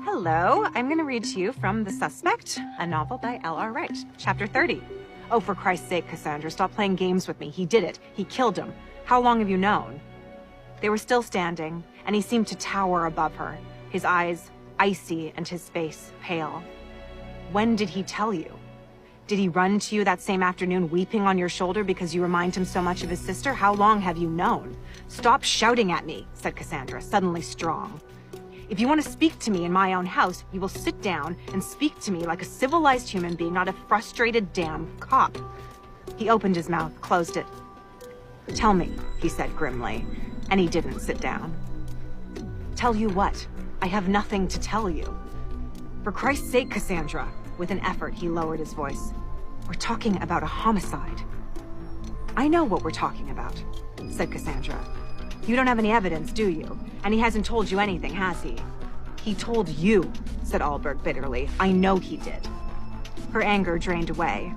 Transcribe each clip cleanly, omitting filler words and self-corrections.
Hello, I'm going to read to you from The Suspect, a novel by L.R. Wright, Chapter 30. Oh, for Christ's sake, Cassandra, stop playing games with me. He did it. He killed him. How long have you known? They were still standing, and he seemed to tower above her, his eyes icy and his face pale. When did he tell you? Did he run to you that same afternoon weeping on your shoulder because you remind him so much of his sister? How long have you known? Stop shouting at me, said Cassandra, suddenly strong. If you want to speak to me in my own house, you will sit down and speak to me like a civilized human being, not a frustrated damn cop. He opened his mouth, closed it. Tell me, he said grimly, and he didn't sit down. Tell you what? I have nothing to tell you. For Christ's sake, Cassandra. With an effort, he lowered his voice. We're talking about a homicide. I know what we're talking about, said Cassandra. You don't have any evidence, do you? And he hasn't told you anything, has he? He told you, said Alberg bitterly. I know he did. Her anger drained away.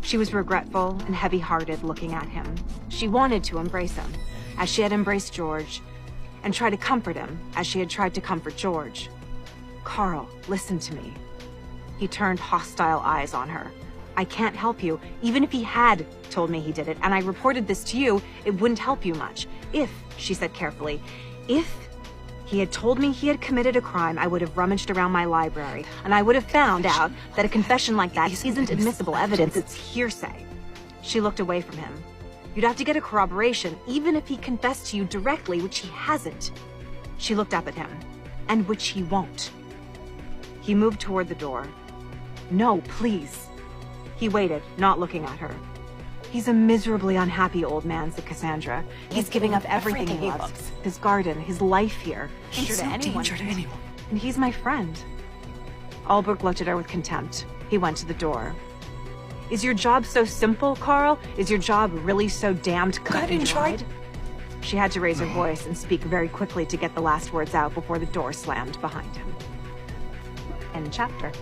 She was regretful and heavy-hearted looking at him. She wanted to embrace him, as she had embraced George, and try to comfort him, as she had tried to comfort George. Carl, listen to me. He turned hostile eyes on her. I can't help you. Even if he had told me he did it, and I reported this to you, it wouldn't help you much. If, she said carefully, if he had told me he had committed a crime, I would have rummaged around my library, and I would have found out that a confession like that isn't admissible evidence, it's hearsay. She looked away from him. You'd have to get a corroboration, even if he confessed to you directly, which he hasn't. She looked up at him, and which he won't. He moved toward the door. No, please. He waited, not looking at her. He's a miserably unhappy old man, said Cassandra. He's giving up everything he loves. His garden, his life here. He's no danger to anyone. And he's my friend. Alberg looked at her with contempt. He went to the door. Is your job so simple, Carl? Is your job really so damned cut and dried? She had to raise her voice and speak very quickly to get the last words out before the door slammed behind him. End chapter.